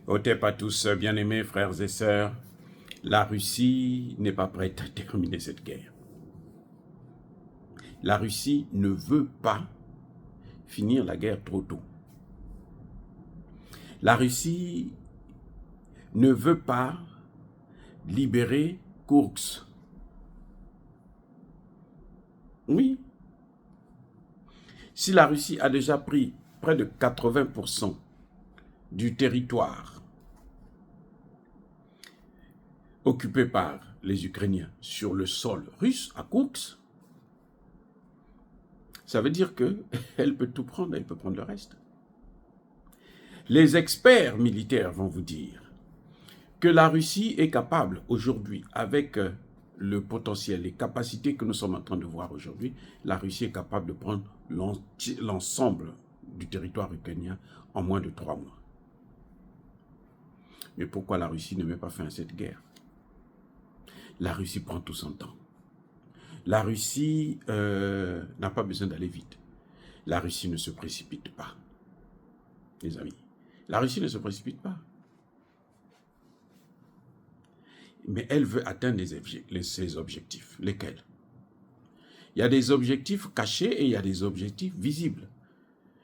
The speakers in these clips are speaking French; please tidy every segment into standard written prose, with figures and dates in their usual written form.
Otep à tous, bien-aimés frères et sœurs, la Russie n'est pas prête à terminer cette guerre. La Russie ne veut pas finir la guerre trop tôt. La Russie ne veut pas libérer Koursk. Oui. Si la Russie a déjà pris près de 80% du territoire occupé par les Ukrainiens sur le sol russe à Koursk, ça veut dire qu'elle peut tout prendre, elle peut prendre le reste. Les experts militaires vont vous dire que la Russie est capable aujourd'hui, avec le potentiel, les capacités que nous sommes en train de voir aujourd'hui, la Russie est capable de prendre l'ensemble du territoire ukrainien en moins de 3 mois. Mais pourquoi la Russie ne met pas fin à cette guerre? La Russie prend tout son temps. La Russie n'a pas besoin d'aller vite. La Russie ne se précipite pas, les amis. La Russie ne se précipite pas. Mais elle veut atteindre ses objectifs. Lesquels? Il y a des objectifs cachés et il y a des objectifs visibles.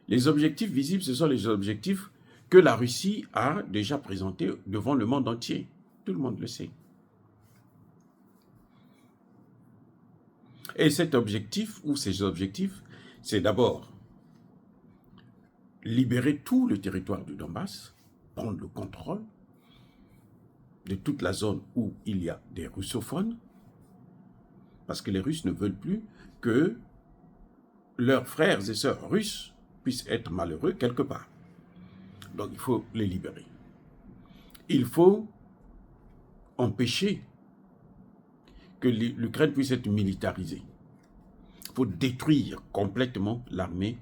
Les objectifs visibles, ce sont les objectifs que la Russie a déjà présentés devant le monde entier. Tout le monde le sait. Et cet objectif, ou ces objectifs, c'est d'abord libérer tout le territoire du Donbass, prendre le contrôle de toute la zone où il y a des russophones, parce que les Russes ne veulent plus que leurs frères et sœurs russes puissent être malheureux quelque part. Donc il faut les libérer. Il faut empêcher que l'Ukraine puisse être militarisée. Il faut détruire complètement l'armée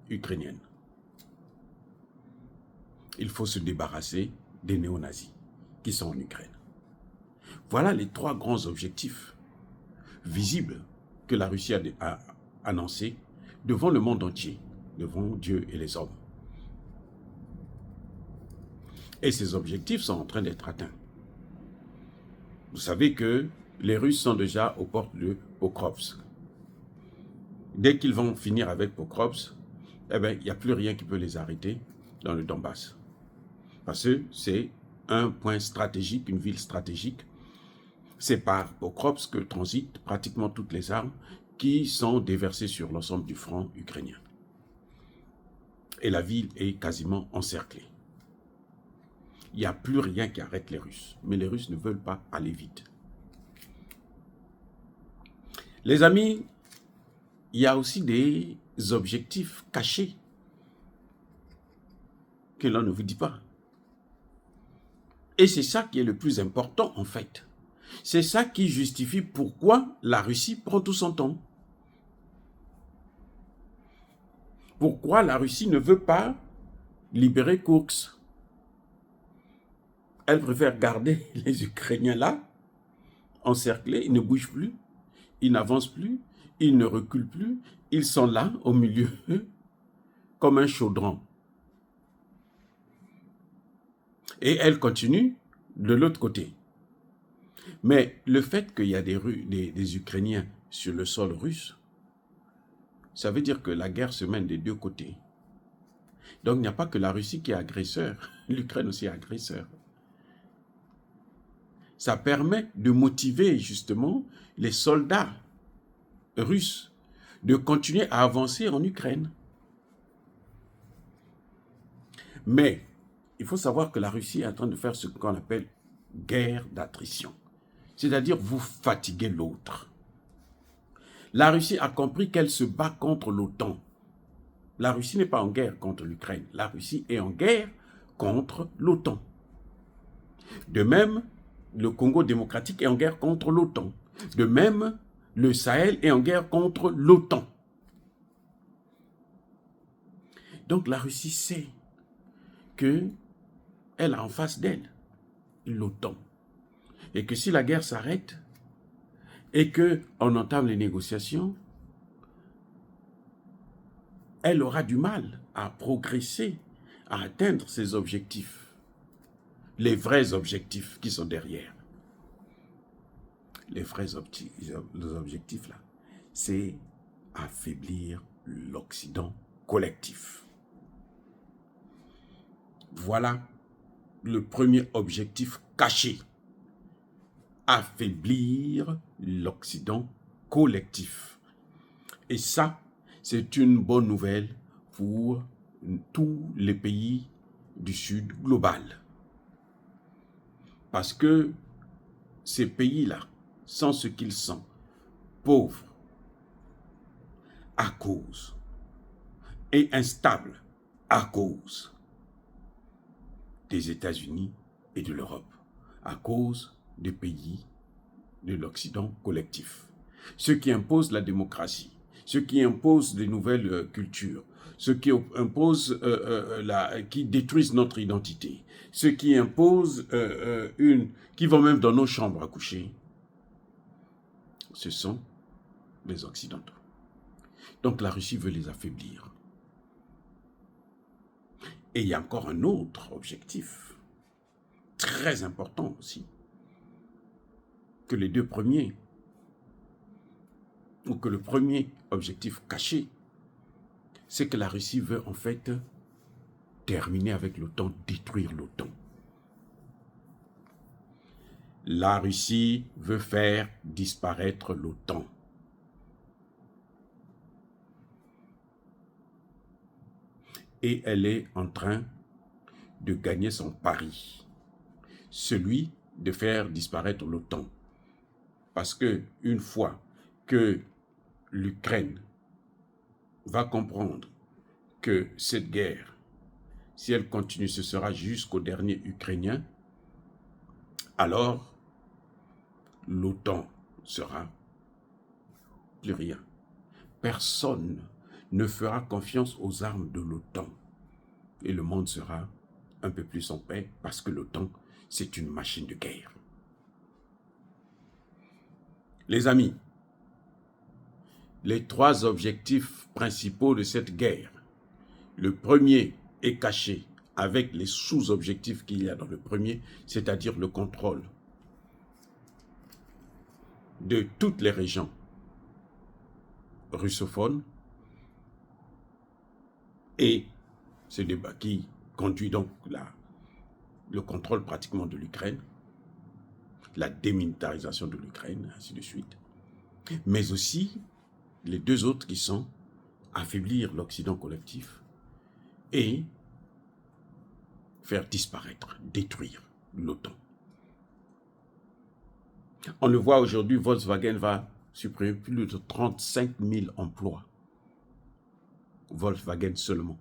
ukrainienne. Il faut se débarrasser des néo-nazis qui sont en Ukraine. Voilà les 3 grands objectifs visibles que la Russie a annoncés devant le monde entier, devant Dieu et les hommes. Et ces objectifs sont en train d'être atteints. Vous savez que les Russes sont déjà aux portes de Pokrovsk. Dès qu'ils vont finir avec Pokrovsk, eh bien, il n'y a plus rien qui peut les arrêter dans le Donbass. Parce que c'est un point stratégique, une ville stratégique. C'est par Pokrovsk que transitent pratiquement toutes les armes qui sont déversées sur l'ensemble du front ukrainien. Et la ville est quasiment encerclée. Il n'y a plus rien qui arrête les Russes. Mais les Russes ne veulent pas aller vite. Les amis, il y a aussi des objectifs cachés que l'on ne vous dit pas. Et c'est ça qui est le plus important en fait. C'est ça qui justifie pourquoi la Russie prend tout son temps. Pourquoi la Russie ne veut pas libérer Koursk. Elle préfère garder les Ukrainiens là, encerclés, ils ne bougent plus, ils n'avancent plus, ils ne reculent plus, ils sont là au milieu, comme un chaudron. Et elle continue de l'autre côté. Mais le fait qu'il y a des Ukrainiens sur le sol russe, ça veut dire que la guerre se mène des 2 côtés. Donc il n'y a pas que la Russie qui est agresseur, l'Ukraine aussi est agresseur. Ça permet de motiver justement les soldats russes de continuer à avancer en Ukraine. Mais il faut savoir que la Russie est en train de faire ce qu'on appelle guerre d'attrition. C'est-à-dire vous fatiguez l'autre. La Russie a compris qu'elle se bat contre l'OTAN. La Russie n'est pas en guerre contre l'Ukraine. La Russie est en guerre contre l'OTAN. De même, le Congo démocratique est en guerre contre l'OTAN. De même, le Sahel est en guerre contre l'OTAN. Donc la Russie sait qu'elle a en face d'elle l'OTAN. Et que si la guerre s'arrête et qu'on entame les négociations, elle aura du mal à progresser, à atteindre ses objectifs. les vrais objectifs qui sont derrière. Les vrais objectifs, là, c'est affaiblir l'Occident collectif. Voilà le premier objectif caché. Affaiblir l'Occident collectif. Et ça, c'est une bonne nouvelle pour tous les pays du Sud global. Parce que ces pays-là sont ce qu'ils sont, pauvres à cause et instables à cause des États-Unis et de l'Europe, à cause des pays de l'Occident collectif. Ceux qui imposent la démocratie, ceux qui imposent des nouvelles cultures, ceux qui imposent qui détruisent notre identité, ceux qui imposent qui vont même dans nos chambres à coucher, ce sont les Occidentaux. Donc la Russie veut les affaiblir. Et il y a encore un autre objectif, très important aussi, que les deux premiers, ou que le premier objectif caché, c'est que la Russie veut en fait terminer avec l'OTAN, détruire l'OTAN. La Russie veut faire disparaître l'OTAN. Et elle est en train de gagner son pari, celui de faire disparaître l'OTAN. Parce que une fois que l'Ukraine va comprendre que cette guerre, si elle continue, ce sera jusqu'au dernier Ukrainien, alors l'OTAN sera plus rien. Personne ne fera confiance aux armes de l'OTAN. Et le monde sera un peu plus en paix parce que l'OTAN, c'est une machine de guerre. Les amis, les trois objectifs principaux de cette guerre, le premier est caché avec les sous-objectifs qu'il y a dans le premier, c'est-à-dire le contrôle de toutes les régions russophones, et ce débat qui conduit donc le contrôle pratiquement de l'Ukraine, la démilitarisation de l'Ukraine, ainsi de suite. Mais aussi les deux autres qui sont affaiblir l'Occident collectif et faire disparaître, détruire l'OTAN. On le voit aujourd'hui, Volkswagen va supprimer plus de 35 000 emplois. Volkswagen seulement.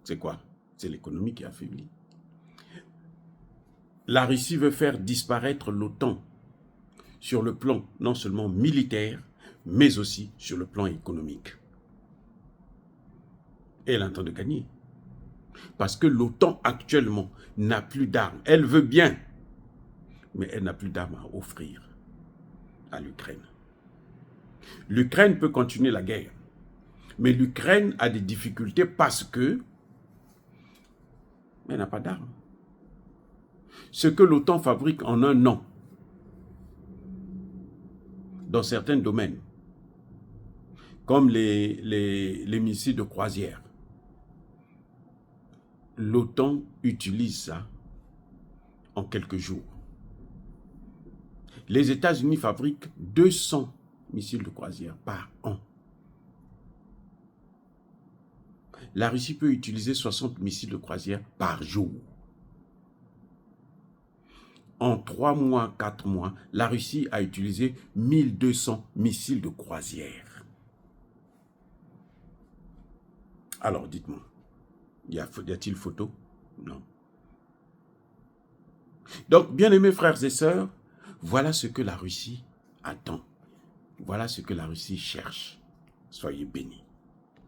C'est quoi? C'est l'économie qui est affaiblie. La Russie veut faire disparaître l'OTAN sur le plan non seulement militaire, mais aussi sur le plan économique. Et elle entend de gagner. Parce que l'OTAN actuellement n'a plus d'armes. Elle veut bien, mais elle n'a plus d'armes à offrir à l'Ukraine. L'Ukraine peut continuer la guerre, mais l'Ukraine a des difficultés parce que elle n'a pas d'armes. Ce que l'OTAN fabrique en un an, dans certains domaines, comme les missiles de croisière, l'OTAN utilise ça en quelques jours. Les États-Unis fabriquent 200 missiles de croisière par an. La Russie peut utiliser 60 missiles de croisière par jour. En 3 mois, 4 mois, la Russie a utilisé 1200 missiles de croisière. Alors, dites-moi, y a-t-il photo? Non. Donc, bien-aimés frères et sœurs, voilà ce que la Russie attend. Voilà ce que la Russie cherche. Soyez bénis.